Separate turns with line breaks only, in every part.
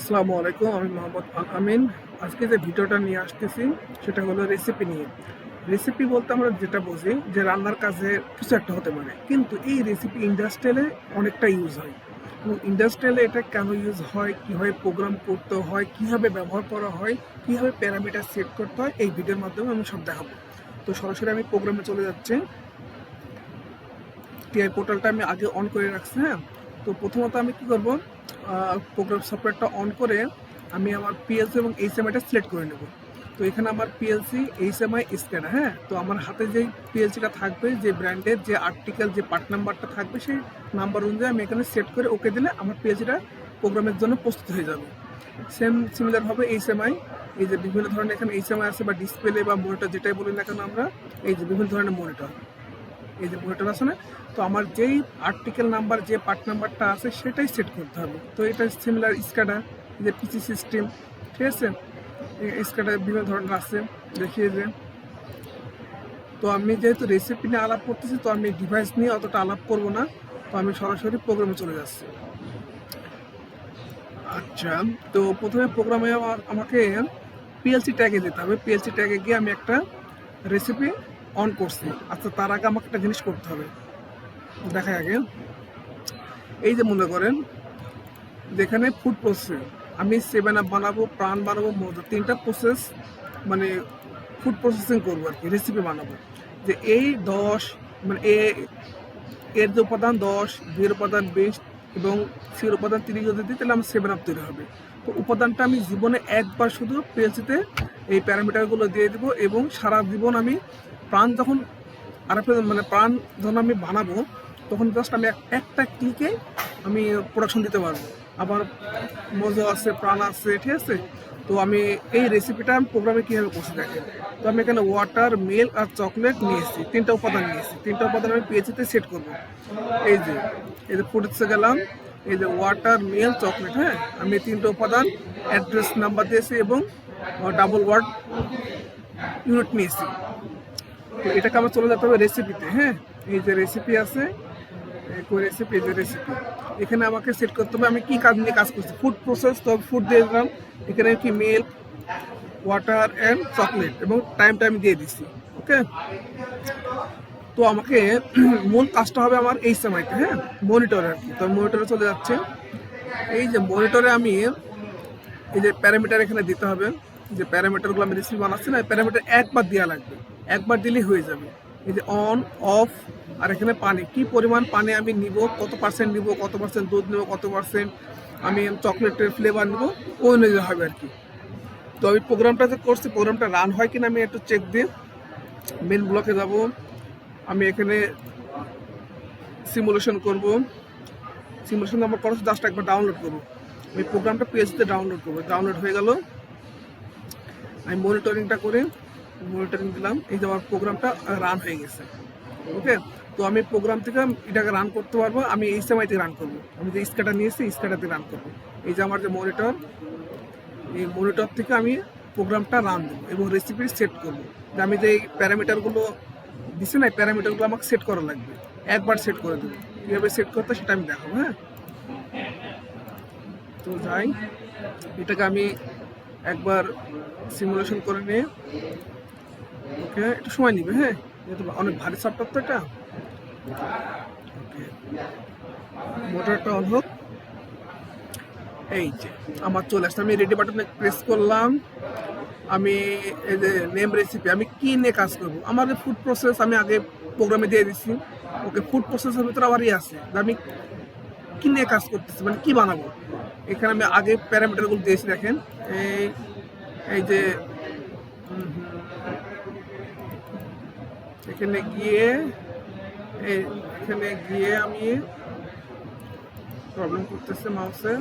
আসসালামু আলাইকুম, আমি মোহাম্মদ আল আমিন। আজকে যে ভিডিওটা নিয়ে আসতেছি সেটা হলো রেসিপি নিয়ে। রেসিপি বলতে আমরা যেটা বুঝি যে রান্নার কাজে কিছু একটা হতে পারে, কিন্তু এই রেসিপি ইন্ডাস্ট্রিয়ালে অনেকটা ইউজ হয়। এবং ইন্ডাস্ট্রিয়ালে এটা কেন ইউজ হয়, কীভাবে প্রোগ্রাম করতে হয়, কীভাবে ব্যবহার করা হয়, কীভাবে প্যারামিটার সেট করতে হয়, এই ভিডিওর মাধ্যমে আমি সব দেখাবো। তো সরাসরি আমি প্রোগ্রামে চলে যাচ্ছি। টিআই পোর্টালটা আমি আগে অন করে রাখছি। হ্যাঁ, তো প্রথমত আমি কি করব, প্রোগ্রাম সফটওয়্যারটা অন করে আমি আমার পিএলসি এবং এইচএমআইটা সিলেক্ট করে নেব। তো এখানে আমার পিএলসি, এইচএমআই, স্ক্যাডা। হ্যাঁ, তো আমার হাতে যেই পিএলসিটা থাকবে, যে ব্র্যান্ডের যে আর্টিকেল, যে পার্ট নাম্বারটা থাকবে, সেই নাম্বার অনুযায়ী আমি এখানে সেট করে ওকে দিলে আমার পিএলসিটা প্রোগ্রামের জন্য প্রস্তুত হয়ে যাবে। সিমিলারভাবে এইচএমআই, এই যে বিভিন্ন ধরনের এখানে এইচএমআই আছে, বা ডিসপ্লে বা মনিটর যেটাই বলি না কেন আমরা, এই যে বিভিন্ন ধরনের মনিটর, এই যে মনিটর আছে না, তো আমার যেই আর্টিকেল নাম্বার, যে পার্ট নাম্বারটা আছে সেটাই সেট করতে হবে। তো এটা সিমিলার স্ক্যাডা, যে পিসি সিস্টেম, ঠিক আছে। স্ক্যাডা বিভিন্ন ধরনের আছে, দেখিয়ে যে। তো আমি যেহেতু রেসিপি নিয়ে আলাপ করতেছি, তো আমি ডিভাইস নিয়ে অতটা আলাপ করব না, তো আমি সরাসরি প্রোগ্রামে চলে যাচ্ছি। আচ্ছা, তো প্রথমে প্রোগ্রামে আমাকে পিএলসি ট্যাগে যেতে হবে। পিএলসি ট্যাগে গিয়ে আমি একটা রেসিপি অন করছি। আচ্ছা, তার আগে আমাকে একটা জিনিস করতে হবে, দেখায় আগে। এই যে মনে করেন, যেখানে ফুড প্রসেস, আমি 7 আপ বানাবো, প্রাণ বানাবো, মজা, 3টা প্রসেস, মানে ফুড প্রসেসিং করবো আর কি, রেসিপি বানাবো। যে এই 10, মানে এর যে উপাদান 10, বি এর উপাদান 20 এবং সি এর উপাদান 30 যদি দিই, তাহলে আমার 7 আপ তৈরি হবে। তো উপাদানটা আমি জীবনে একবার শুধু পিএলসিতে এই প্যারামিটারগুলো দিয়ে দেবো, এবং সারা জীবন আমি প্রাণ যখন মানে প্রাণ যখন আমি বানাবো, তখন জাস্ট আমি একটা ক্লিকে আমি প্রোডাকশন দিতে পারবো। আবার মজা আছে, প্রাণ আছে, ঠিক আছে। তো আমি এই রেসিপিটা আমি প্রোগ্রামে কীভাবে করছি দেখেন। তো আমি এখানে ওয়াটার, মিল্ক আর চকলেট নিয়েছি, 3টা উপাদান নিয়েছি। 3টা উপাদান আমি পিএইচতে সেট করবো। এই যে ফুডসে গেলাম, এই যে ওয়াটার, মিল্ক, চকলেট। হ্যাঁ, আমি 3টা উপাদান অ্যাড্রেস নাম্বার দিয়েছি এবং ডাবল ওয়ার্ড ইউনিট নিয়েছি। তো এটাকে আমার চলে যেতে হবে রেসিপিতে। হ্যাঁ, এই যে রেসিপি আছে, রেসিপি, এই যে রেসিপি, এখানে আমাকে সেট করতে হবে আমি কি কাজ নিয়ে কাজ করছি। ফুড প্রসেস, তো ফুড দিয়ে দিলাম, এখানে কি মিল্ক, ওয়াটার অ্যান্ড চকলেট, এবং টাইমটা আমি দিয়ে দিচ্ছি। ওকে, তো আমাকে মূল কাজটা হবে আমার এই সময়তে। হ্যাঁ, মনিটরে আর কি। তো মনিটরে চলে যাচ্ছে। এই যে মনিটরে আমি এই যে প্যারামিটার এখানে দিতে হবে, যে প্যারামিটারগুলো আমি রেসিপি বানাচ্ছি না, প্যারামিটার একবার দেওয়া লাগবে, একবার দিলেই হয়ে যাবে। এই যে অন, অফ, আর এখানে পানি, কি পরিমাণ পানি আমি নিব, কত পার্সেন্ট নিব, কত পার্সেন্ট দুধ নেব, কত পার্সেন্ট আমি চকলেটের ফ্লেভার নেব, ওই অনুযায়ী হবে আর কি। তো আমি প্রোগ্রামটা যে করছি, প্রোগ্রামটা রান হয় কিনা আমি একটু চেক দিয়ে মেন ব্লকে যাব। আমি এখানে সিমুলেশন করব। সিমুলেশন আমার খরচ জাস্ট একবার ডাউনলোড করবো। আমি প্রোগ্রামটা পিএইচতে ডাউনলোড করবো। ডাউনলোড হয়ে গেল, আমি মনিটরিংটা করে মনিটরিং দিলাম। এই যে আমার প্রোগ্রামটা রান হয়ে গেছে। ওকে, তো আমি প্রোগ্রাম থেকে এটাকে রান করতে পারবো। আমি এইচএমআইতে রান করবো। আমি যে স্ক্যাডা নিয়েছি, স্ক্যাডাতে রান করবো। এই যে আমার যে মনিটর, এই মনিটর থেকে আমি প্রোগ্রামটা রান দেবো এবং রেসিপি সেট করবো। যে আমি যে এই প্যারামিটারগুলো দিচ্ছি না, এই প্যারামিটারগুলো আমাকে সেট করা লাগবে, একবার সেট করে দেবো। কীভাবে সেট করতে সেটা আমি দেখাবো। হ্যাঁ, তো যাই, এটাকে আমি একবার সিমুলেশন করে নিয়ে, ওকে, একটু সময় নিবে। হ্যাঁ, যেহেতু অনেক ভারী সফটওয়্যার তো এটা। ওকে, মোটরটা অন হোক। এই যে আমার চলে আসছে, আমি রেডি বাটনে প্রেস করলাম। আমি এই যে নেম রেসিপি, আমি কি নিয়ে কাজ করবো, আমার যে ফুড প্রসেস আমি আগে প্রোগ্রামে দিয়ে দিচ্ছি। ওকে, ফুড প্রসেসের ভিতরে আবার আছে যে আমি কি নিয়ে কাজ করতেছি, মানে কি বানাবো। এখানে আমি আগে প্যারামিটারগুলো দিয়েছি, দেখেন। এই এই যে এখানে গিয়ে, এখানে গিয়ে আমি প্রবলেম করতেছে মাউসে।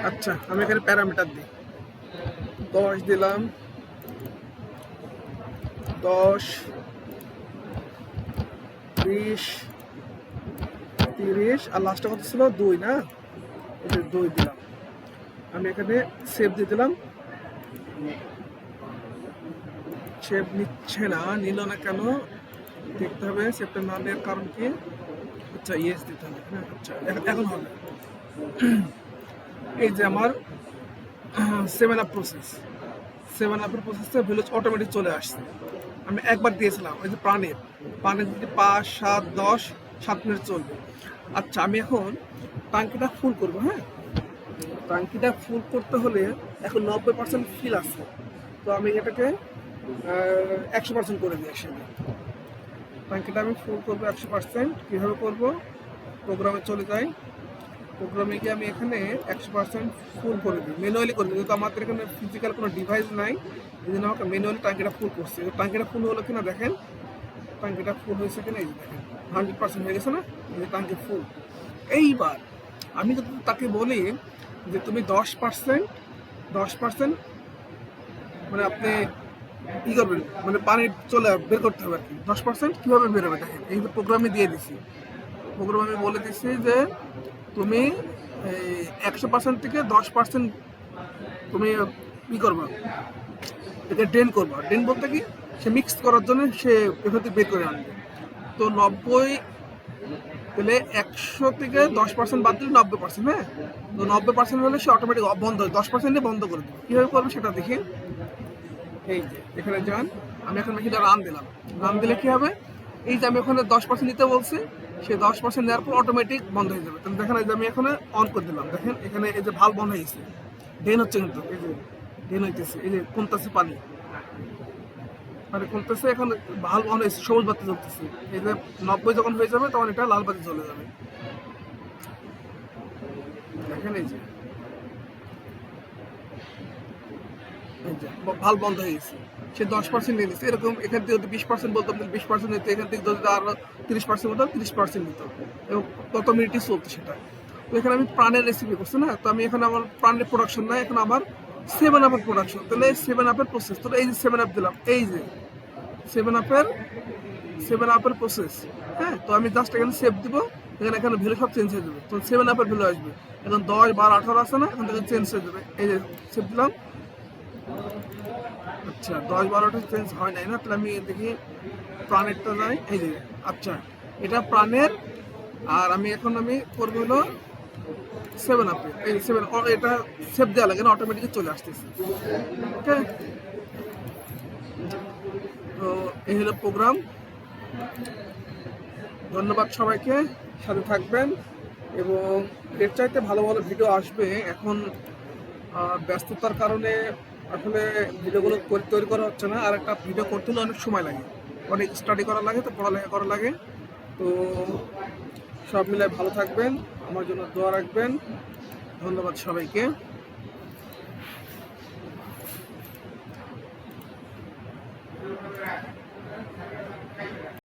আচ্ছা, আমি এখানে প্যারামিটার দিই, 10 দিলাম, 10, 20, 30, আর লাস্টে কত ছিল, 2 না, 2 দিলাম। আমি এখানে সেভ দিয়ে দিলাম। সেভ নিচ্ছে না, নিল না কেন, দেখতে হবে সেভটা না দেওয়ার কারণ কি। আচ্ছা ইয়েস দিতে হবে, হ্যাঁ আচ্ছা এখন হবে। এই যে আমার 7 আপ প্রসেস, 7 আপের প্রসেসটা ভ্যালু অটোমেটিক চলে আসছে। আমি একবার দিয়েছিলাম ওই যে প্রাণের যদি 5, 7, 10, 7 মিনিট চলবে। আচ্ছা আমি এখন টাঙ্কিটা ফুল করবো, হ্যাঁ টাঙ্কিটা ফুল করতে হলে এখন 90% ফিল আছে, তো আমি এটাকে 100% করে দিয়ে আসি। টাঙ্কিটা আমি ফুল করবো 100%। কীভাবে করবো, প্রোগ্রামে চলে যাই, প্রোগ্রামে গিয়ে আমি এখানে 100% ফুল করে দিই, ম্যানুয়ালি করে দিই, যেহেতু আমাদের এখানে ফিজিক্যাল কোনো ডিভাইস নাই, এই জন্য আমাকে ম্যানুয়ালি টাঙ্কিটা ফুল করছে। টাঙ্কিটা ফুল হলো কিনা দেখেন, টাঙ্কিটা ফুল হয়েছে কিনা, এই যে দেখেন 100% হয়ে গেছে না, এই যে টাঙ্কি ফুল। এইবার আমি যদি তাকে বলি যে তুমি 10% মানে আপনি ই করবেন, মানে পানি চলে বের করতে হবে আর কি। 10% কীভাবে বেরোবে দেখেন, এই যে প্রোগ্রামে দিয়ে দিছি, প্রোগ্রামে আমি বলে দিচ্ছি যে তুমি 100% থেকে 10% তুমি ই করবা, এটা ড্রেন করবা। ড্রেন বলতে কি, সে মিক্স করার জন্য সে এখান থেকে বের করে আনবে। তো 90 তাহলে 100 থেকে 10% বাদ দিলে 90%, হ্যাঁ তো 90% হলে সে অটোমেটিক বন্ধ হয়, 10% বন্ধ করে দেবে। কীভাবে করবে সেটা দেখি। এই যে এখানে যান, আমি এখন মেশিনটা রান দিলাম, রান দিলে কি হবে, এই যে আমি ওখানে 10% নিতে বলছি, সে 10% নেওয়ার পর অটোমেটিক বন্ধ হয়ে যাবে। তাহলে দেখেন এই যে আমি এখানে অন করে দিলাম, দেখেন এখানে এই যে ভাল বন্ধ হয়ে গেছে, ড্রেন হচ্ছে কিন্তু, এই যে ড্রেন হইতেছে, এই যে কমতেছে পানি, মানে কমতেছে, এখন ভাল বন্ধ হয়েছে, সবুজ বাতি জ্বলতেছে। এই যে 90 যখন হয়ে যাবে তখন এটা লাল বাতি জ্বলে যাবে, দেখেন এই যে ভাল বন্ধ হয়ে গেছে, সে 10% নিয়ে নিচ্ছে। এরকম এখান থেকে যদি 20% বলতাম 20% নিত, এখান থেকে যদি আরো 30% বলতাম 30% নিত, এবং কত মিনিটই চলতো সেটা। তো এখানে আমি প্রাণের রেসিপি করছি না, তো আমি এখানে আমার প্রাণের প্রোডাকশন নাই, এখন আমার 7 আপের প্রোডাকশন। তাহলে 7 আপের প্রসেস, তো এই যে 7 আপ দিলাম, এই যে 7 আপের প্রসেস, হ্যাঁ তো আমি জাস্ট এখানে সেভ দিব, এখানে ভ্যালু সব চেঞ্জ হয়ে যাবে, তো 7 আপের ভ্যালু আসবে। এখন 10, 12, 18 আছে না, এখান থেকে চেঞ্জ হয়ে যাবে, এই যে সেভ দিলাম। আচ্ছা 10, 12টা চেঞ্জ হয় নাই না, তাহলে আমি দেখি প্রাণেরটা যাই, এই যে আচ্ছা এটা প্রাণের। আর আমি এখন করবো হলো 7 আপে, এই 7 এটা সেভ দেওয়া লাগে না, অটোমেটিক চলে আসতেছে। ওকে, তো এই হলো প্রোগ্রাম। ধন্যবাদ সবাইকে, সাথে থাকবেন, এবং এর চাইতে ভালো ভালো ভিডিও আসবে। এখন ব্যস্ততার কারণে আসলে ভিডিওগুলো তৈরি করা হচ্ছে না, আর একটা ভিডিও করতে হলে অনেক সময় লাগে, অনেক স্টাডি করা লাগে, তো পড়ালেখা করা লাগে। তো সব মিলে ভালো থাকবেন, আমার জন্য দোয়া রাখবেন। ধন্যবাদ সবাইকে।